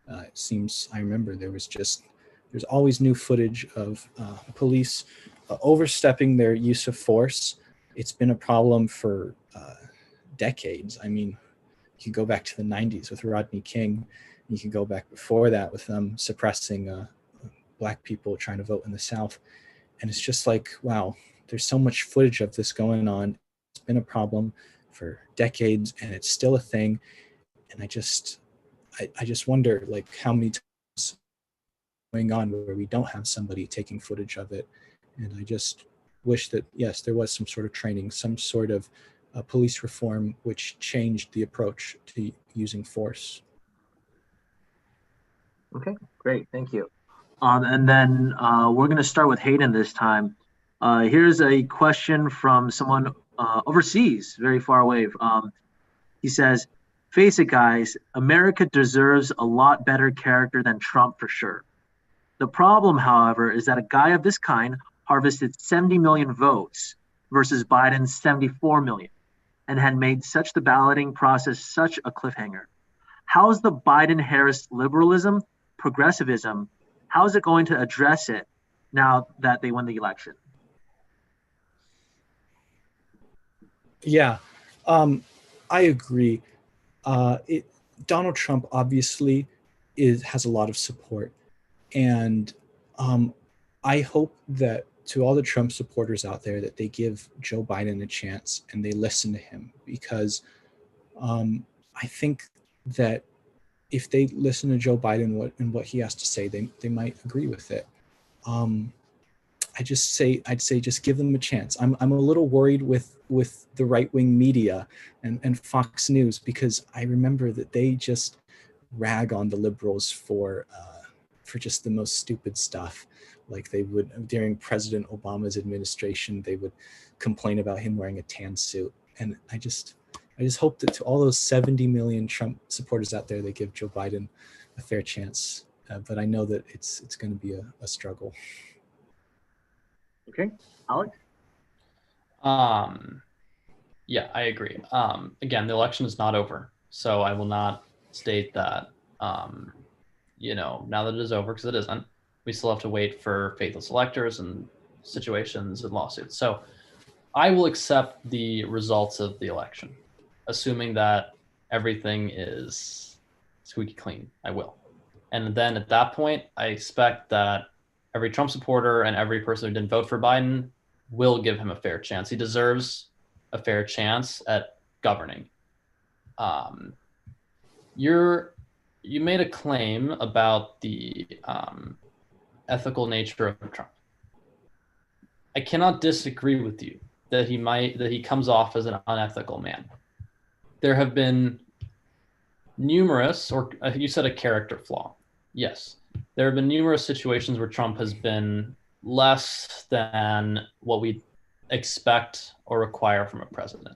It seems, I remember there's always new footage of police overstepping their use of force. It's been a problem for decades. You could go back to the 90s with Rodney King. You could go back before that with them suppressing Black people trying to vote in the South. And it's just like, wow, there's so much footage of this going on. It's been a problem for decades, and it's still a thing. And I just wonder, like, how many times going on where we don't have somebody taking footage of it. And I just wish that, yes, there was some sort of training, some sort of police reform which changed the approach to using force. Okay, great, thank you. And then we're going to start with Hayden this time. Here's a question from someone overseas, very far away. He says, "Face it, guys, America deserves a lot better character than Trump for sure. The problem, however, is that a guy of this kind harvested 70 million votes versus Biden's 74 million, and had made such the balloting process such a cliffhanger. How is the Biden-Harris liberalism, progressivism, how is it going to address it now that they won the election?" Yeah, I agree. Donald Trump obviously has a lot of support, and I hope that to all the Trump supporters out there that they give Joe Biden a chance and they listen to him, because I think that if they listen to Joe Biden and what he has to say, they might agree with it. I'd say just give them a chance. I'm a little worried with the right wing media and Fox News, because I remember that they just rag on the liberals for just the most stupid stuff. Like they would during President Obama's administration, they would complain about him wearing a tan suit, and I just hope that to all those 70 million Trump supporters out there, they give Joe Biden a fair chance. But I know that it's going to be a struggle. Okay, Alex? Yeah, I agree. Again, the election is not over, so I will not state that, now that it is over, because it isn't. We still have to wait for faithless electors and situations and lawsuits. So I will accept the results of the election, assuming that everything is squeaky clean. I will. And then at that point, I expect that every Trump supporter and every person who didn't vote for Biden will give him a fair chance. He deserves a fair chance at governing. You made a claim about the ethical nature of Trump. I cannot disagree with you that he comes off as an unethical man. There have been numerous, or you said a character flaw. Yes, there have been numerous situations where Trump has been less than what we expect or require from a president.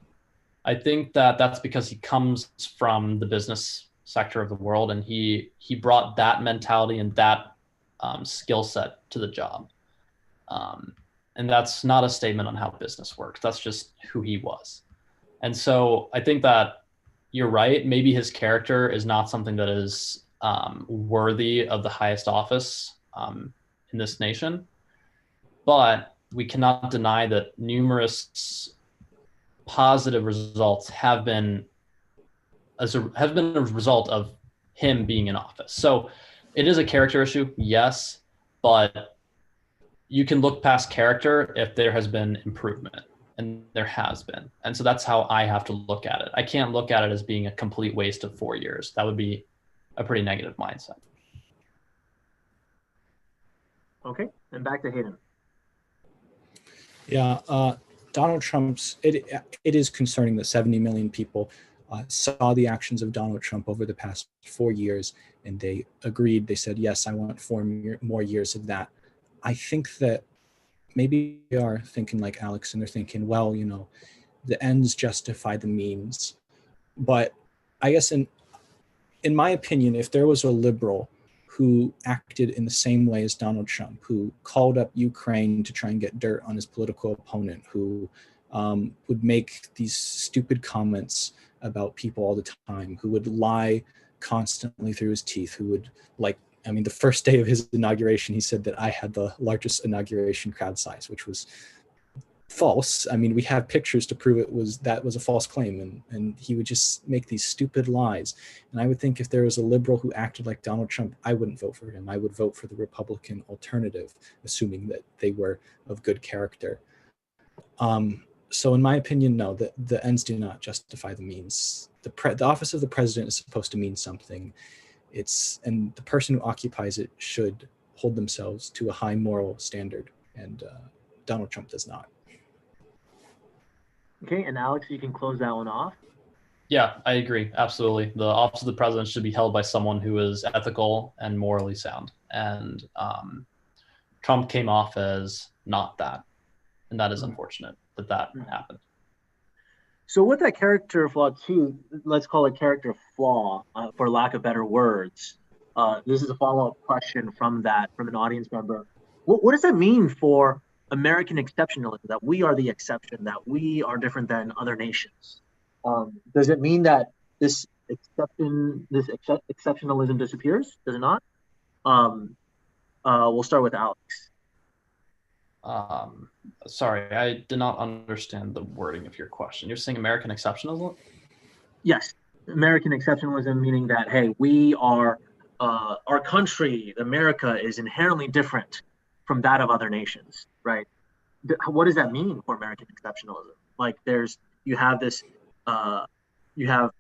I think that that's because he comes from the business sector of the world, and he brought that mentality and that skill set to the job. And that's not a statement on how business works. That's just who he was. And so I think that you're right. Maybe his character is not something that is worthy of the highest office in this nation. But we cannot deny that numerous positive results have been a result of him being in office. So it is a character issue, yes, but you can look past character if there has been improvement, and there has been. And so that's how I have to look at it. I can't look at it as being a complete waste of 4 years. That would be a pretty negative mindset. Okay, and back to Hayden. Yeah, Donald Trump's, it is concerning that 70 million people saw the actions of Donald Trump over the past 4 years, and they agreed. They said, yes, I want 4 more years of that. I think that maybe they are thinking like Alex, and they're thinking, well, the ends justify the means. But I guess in my opinion, if there was a liberal who acted in the same way as Donald Trump, who called up Ukraine to try and get dirt on his political opponent, who would make these stupid comments about people all the time, who would lie constantly through his teeth, who would the first day of his inauguration, he said that I had the largest inauguration crowd size, which was false. I mean, we have pictures to prove that was a false claim, and he would just make these stupid lies. And I would think if there was a liberal who acted like Donald Trump, I wouldn't vote for him. I would vote for the Republican alternative, assuming that they were of good character. So in my opinion, no, the ends do not justify the means. The office of the president is supposed to mean something. And the person who occupies it should hold themselves to a high moral standard, and Donald Trump does not. Okay, and Alex, you can close that one off. Yeah, I agree. Absolutely. The office of the president should be held by someone who is ethical and morally sound. And Trump came off as not that. And that is unfortunate that happened. So with that character flaw too, let's call it character flaw for lack of better words. This is a follow-up question from an audience member. What does that mean for American exceptionalism, that we are the exception, that we are different than other nations? Does it mean that this exceptionalism disappears? Does it not? We'll start with Alex. Sorry, I did not understand the wording of your question. You're saying American exceptionalism? Yes, American exceptionalism, meaning that, hey, we are, our country, America, is inherently different from that of other nations, right? What does that mean for American exceptionalism? Like, you have this, you have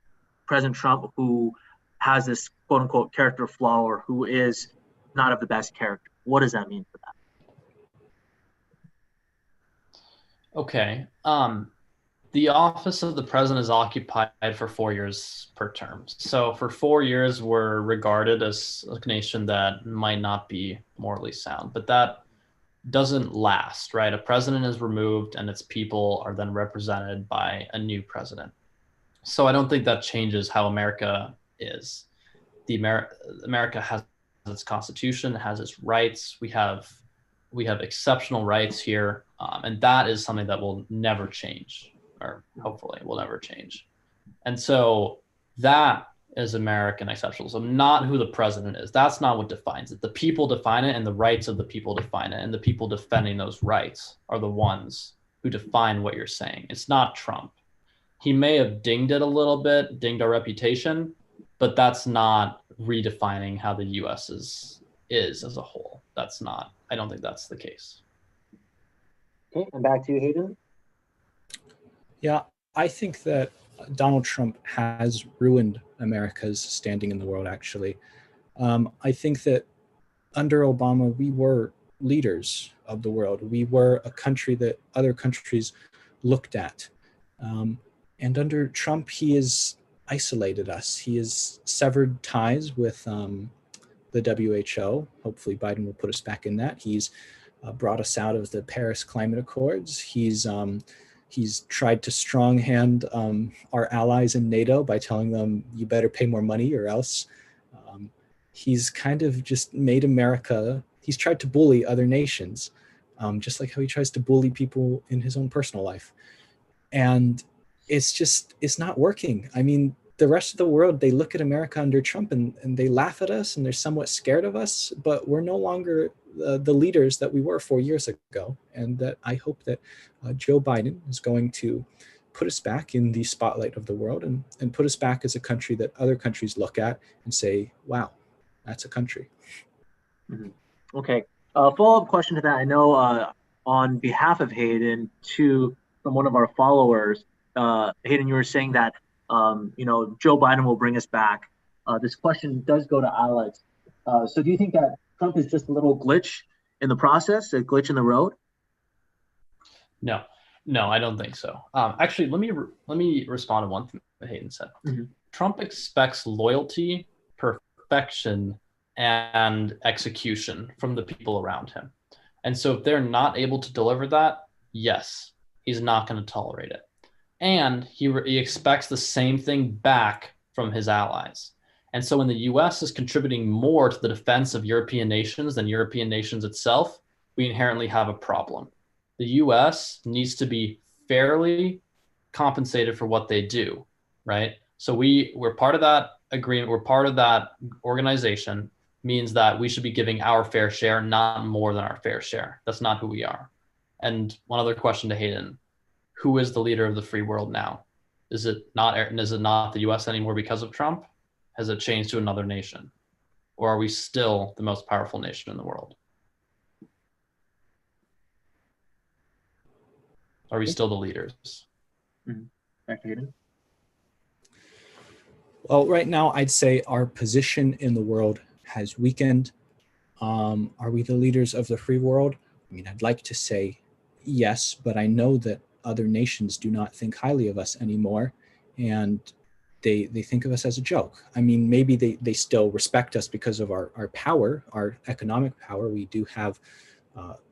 President Trump, who has this quote unquote character flaw, or who is not of the best character. What does that mean for that? Okay. The office of the president is occupied for 4 years per term. So for 4 years, we're regarded as a nation that might not be morally sound, but that doesn't last, right? A president is removed and its people are then represented by a new president. So I don't think that changes how America is. America has its constitution, has its rights. We have exceptional rights here, and that is something that will never change, or hopefully will never change. And so that is American exceptionalism, not who the president is. That's not what defines it. The people define it, and the rights of the people define it, and the people defending those rights are the ones who define what you're saying. It's not Trump. He may have dinged it a little bit, dinged our reputation, but that's not redefining how the U.S. is as a whole. That's not. I don't think that's the case. Okay, and back to you, Hayden. Yeah, I think that Donald Trump has ruined America's standing in the world, actually. I think that under Obama, we were leaders of the world. We were a country that other countries looked at. And under Trump, he has isolated us. He has severed ties with the WHO. Hopefully Biden will put us back in that. He's brought us out of the Paris Climate Accords. He's tried to stronghand our allies in NATO by telling them, you better pay more money or else. He's kind of just made America, he's tried to bully other nations, just like how he tries to bully people in his own personal life. And it's not working. I mean, the rest of the world, they look at America under Trump and they laugh at us and they're somewhat scared of us, but we're no longer the leaders that we were 4 years ago. And that I hope that Joe Biden is going to put us back in the spotlight of the world and put us back as a country that other countries look at and say, wow, that's a country. Mm-hmm. Okay. Follow-up question to that. I know on behalf of Hayden, from one of our followers, Hayden, you were saying that Joe Biden will bring us back. This question does go to Alex. So do you think that Trump is just a little glitch in the process, a glitch in the road? No, I don't think so. Actually, let me respond to one thing that Hayden said. Mm-hmm. Trump expects loyalty, perfection, and execution from the people around him. And so if they're not able to deliver that, yes, he's not going to tolerate it. And he expects the same thing back from his allies. And so when the U.S. is contributing more to the defense of European nations than European nations itself, we inherently have a problem. The U.S. needs to be fairly compensated for what they do, right? So we're part of that agreement. We're part of that organization, means that we should be giving our fair share, not more than our fair share. That's not who we are. And one other question to Hayden. Who is the leader of the free world now? Is it not the U.S. anymore because of Trump? Has it changed to another nation? Or are we still the most powerful nation in the world? Are we still the leaders? Back to Hayden. Well, right now, I'd say our position in the world has weakened. Are we the leaders of the free world? I mean, I'd like to say yes, but I know that other nations do not think highly of us anymore, and they think of us as a joke. I mean, maybe they still respect us because of our power, our economic power. We do have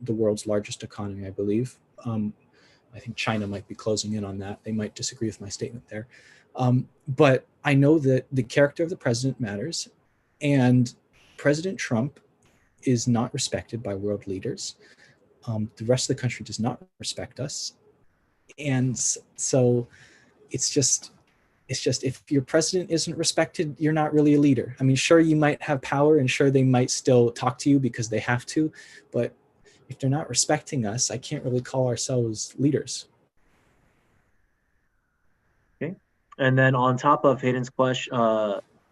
the world's largest economy, I believe. I think China might be closing in on that. They might disagree with my statement there. But I know that the character of the president matters, and President Trump is not respected by world leaders. The rest of the country does not respect us. And so it's just if your president isn't respected, you're not really a leader. I mean, sure, you might have power and sure they might still talk to you because they have to, but if they're not respecting us, I can't really call ourselves leaders. Okay. And then on top of Hayden's question,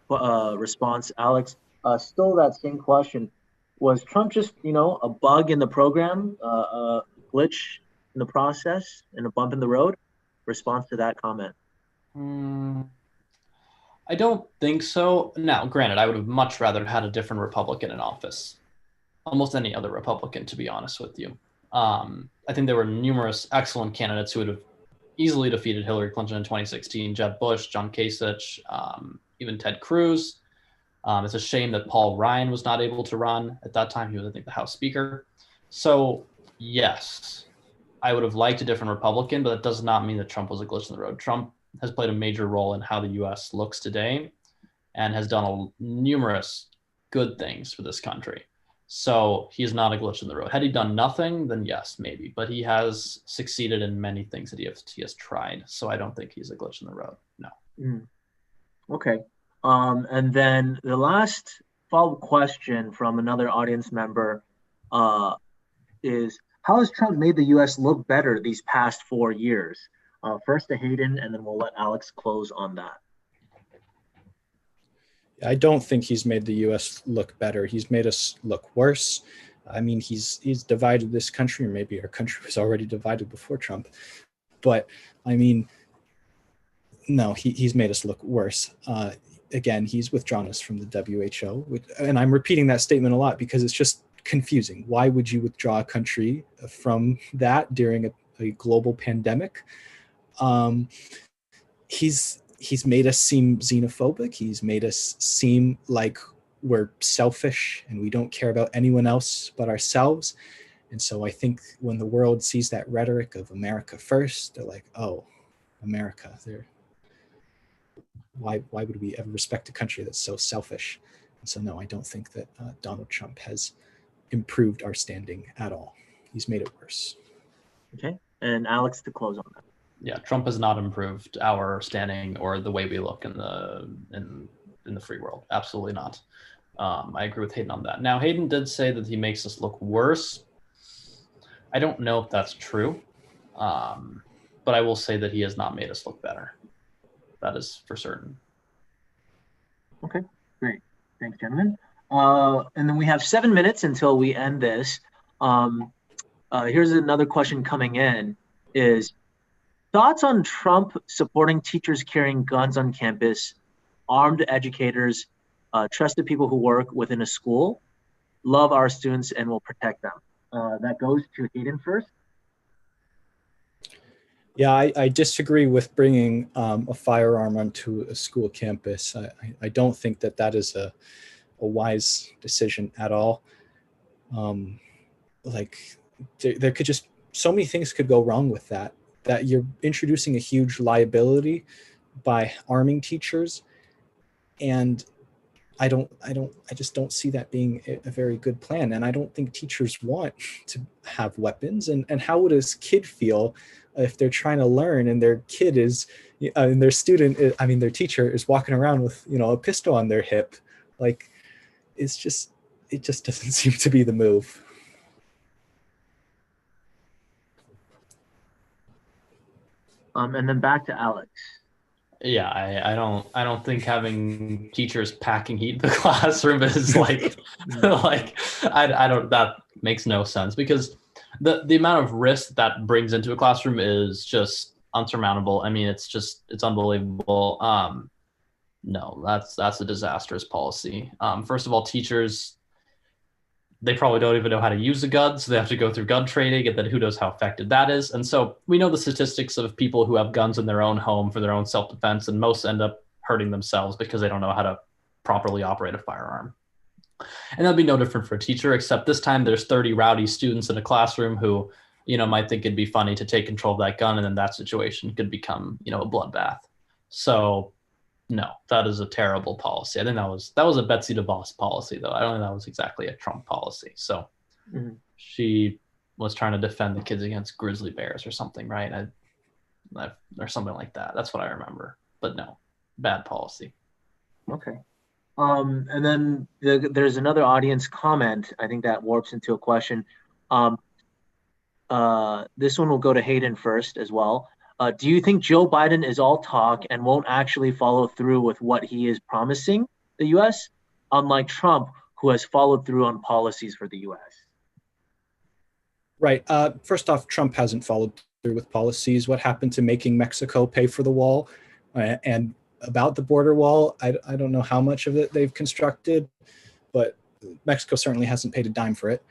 response, Alex, still that same question. Was Trump just, a bug in the program, a glitch in the process, and a bump in the road? Response to that comment. I don't think so. Now, granted, I would have much rather had a different Republican in office. Almost any other Republican, to be honest with you. I think there were numerous excellent candidates who would have easily defeated Hillary Clinton in 2016, Jeb Bush, John Kasich, even Ted Cruz. It's a shame that Paul Ryan was not able to run at that time. He was, I think, the House Speaker. So, yes, I would have liked a different Republican, but that does not mean that Trump was a glitch in the road. Trump has played a major role in how the U.S. looks today and has done numerous good things for this country. So he is not a glitch in the road. Had he done nothing, then yes, maybe. But he has succeeded in many things that he has tried. So I don't think he's a glitch in the road. No. Okay. And then the last follow-up question from another audience member is, how has Trump made the U.S. look better these past 4 years? First to Hayden, and then we'll let Alex close on that. I don't think he's made the U.S. look better. He's made us look worse. I mean, he's divided this country, or maybe our country was already divided before Trump. But I mean, no, he's made us look worse. Again, he's withdrawn us from the WHO, and I'm repeating that statement a lot because it's just confusing. Why would you withdraw a country from that during a global pandemic? He's made us seem xenophobic. He's made us seem like we're selfish and we don't care about anyone else but ourselves. And so I think when the world sees that rhetoric of America first, they're like, oh, America, why would we ever respect a country that's so selfish? And so no, I don't think that Donald Trump has improved our standing at all. He's made it worse. Okay. And Alex, to close on that. Yeah, Trump has not improved our standing or the way we look in the free world. Absolutely not. I agree with Hayden on that. Now, Hayden did say that he makes us look worse. I don't know if that's true, but I will say that he has not made us look better. That is for certain. Okay, great. Thanks, gentlemen. And then we have 7 minutes until we end this. Here's another question coming in is, thoughts on Trump supporting teachers carrying guns on campus, armed educators, trusted people who work within a school, love our students and will protect them? That goes to Hayden first. Yeah, I disagree with bringing a firearm onto a school campus. I don't think that is a wise decision at all. There could just, so many things could go wrong with that you're introducing a huge liability by arming teachers. And I just don't see that being a very good plan. And I don't think teachers want to have weapons. And how would a kid feel if they're trying to learn and their kid is, and their their teacher is walking around with, a pistol on their hip? Like, it just doesn't seem to be the move. And then back to Alex. Yeah, I don't think having teachers packing heat in the classroom is like I don't, that makes no sense, because the amount of risk that brings into a classroom is just unsurmountable. I mean, it's unbelievable. No, that's a disastrous policy. First of all, teachers, they probably don't even know how to use a gun, so they have to go through gun training, and then who knows how effective that is. And so we know the statistics of people who have guns in their own home for their own self-defense, and most end up hurting themselves because they don't know how to properly operate a firearm. And that'd be no different for a teacher, except this time there's 30 rowdy students in a classroom who, might think it'd be funny to take control of that gun, and then that situation could become, a bloodbath. So no, that is a terrible policy. I think that was a Betsy DeVos policy, though. I don't think that was exactly a Trump policy. So she was trying to defend the kids against grizzly bears or something, right? Or something like that. That's what I remember. But no, bad policy. Okay. And then there's another audience comment, I think, that warps into a question. this one will go to Hayden first as well. Do you think Joe Biden is all talk and won't actually follow through with what he is promising the U.S., unlike Trump, who has followed through on policies for the U.S.? Right. First off, Trump hasn't followed through with policies. What happened to making Mexico pay for the wall? And about the border wall, I don't know how much of it they've constructed, but Mexico certainly hasn't paid a dime for it.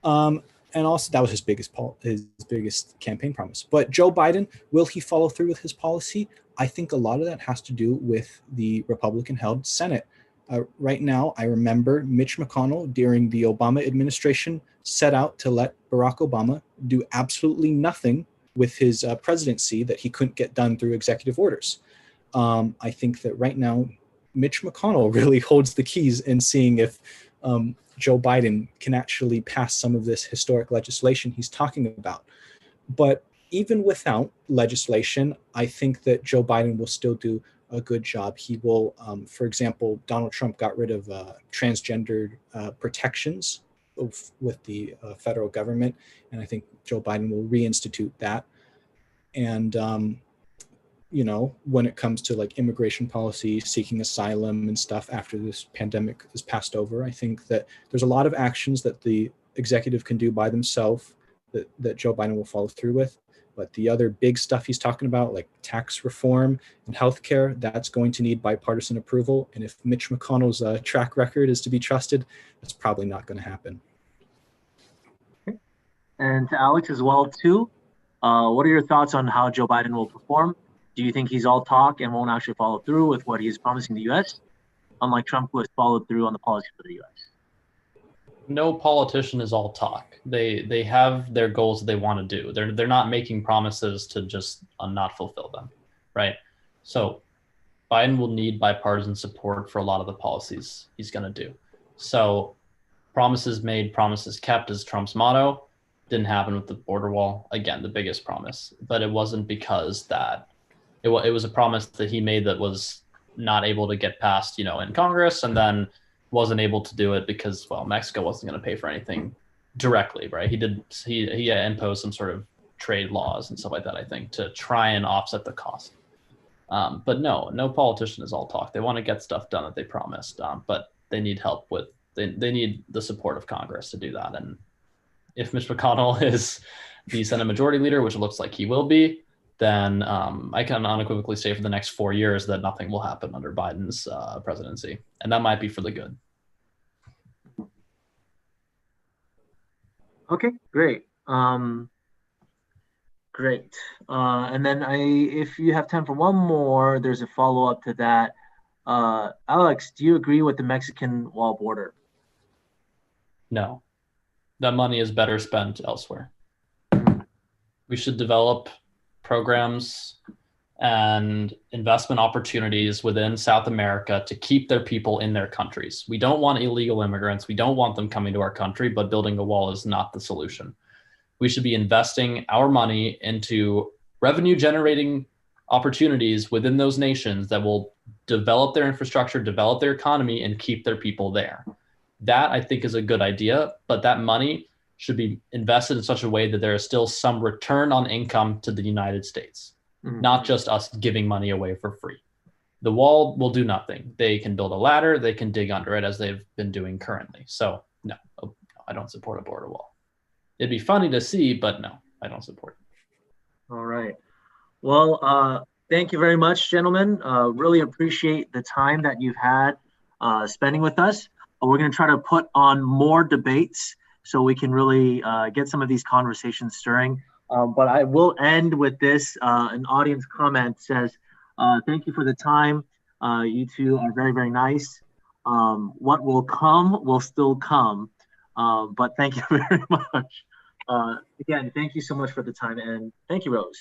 And also, that was his biggest campaign promise. But Joe Biden, will he follow through with his policy? I think a lot of that has to do with the Republican-held Senate. Right now, I remember Mitch McConnell during the Obama administration set out to let Barack Obama do absolutely nothing with his presidency that he couldn't get done through executive orders. I think that right now, Mitch McConnell really holds the keys in seeing if Joe Biden can actually pass some of this historic legislation he's talking about. But even without legislation, I think that Joe Biden will still do a good job. He will, for example, Donald Trump got rid of transgendered protections with the federal government, and I think Joe Biden will reinstitute that. And when it comes to like immigration policy, seeking asylum and stuff after this pandemic is passed over, I think that there's a lot of actions that the executive can do by themselves that Joe Biden will follow through with. But the other big stuff he's talking about, like tax reform and healthcare, that's going to need bipartisan approval. And if Mitch McConnell's track record is to be trusted, that's probably not going to happen. And to Alex as well, too, what are your thoughts on how Joe Biden will perform? Do you think he's all talk and won't actually follow through with what he's promising the U.S., unlike Trump, who has followed through on the policy for the U.S.? No politician is all talk. They have their goals that they want to do. They're not making promises to just not fulfill them, right? So Biden will need bipartisan support for a lot of the policies he's going to do. So promises made, promises kept is Trump's motto. Didn't happen with the border wall. Again, the biggest promise, but it wasn't because that it was a promise that he made that was not able to get passed, in Congress, and then wasn't able to do it because, well, Mexico wasn't going to pay for anything directly, right? He imposed some sort of trade laws and stuff like that, I think, to try and offset the cost. But no politician is all talk. They want to get stuff done that they promised, but they need help with, they need the support of Congress to do that. And if Mitch McConnell is the Senate Majority Leader, which it looks like he will be, then I can unequivocally say for the next 4 years that nothing will happen under Biden's presidency. And that might be for the good. Okay, great. Great. And then if you have time for one more, there's a follow-up to that. Alex, do you agree with the Mexican wall border? No. That money is better spent elsewhere. We should develop programs and investment opportunities within South America to keep their people in their countries. We don't want illegal immigrants. We don't want them coming to our country, but building a wall is not the solution. We should be investing our money into revenue generating opportunities within those nations that will develop their infrastructure, develop their economy, and keep their people there. That, I think, is a good idea, but that money should be invested in such a way that there is still some return on income to the United States. Not just us giving money away for free. The wall will do nothing. They can build a ladder, they can dig under it as they've been doing currently. So no, I don't support a border wall. It'd be funny to see, but no, I don't support it. All right. Well, thank you very much, gentlemen. Really appreciate the time that you've had spending with us. We're going to try to put on more debates so we can really get some of these conversations stirring. But I will end with this. An audience comment says, thank you for the time. You two are very, very nice. What will come will still come. But thank you very much. Again, thank you so much for the time. And thank you, Rose.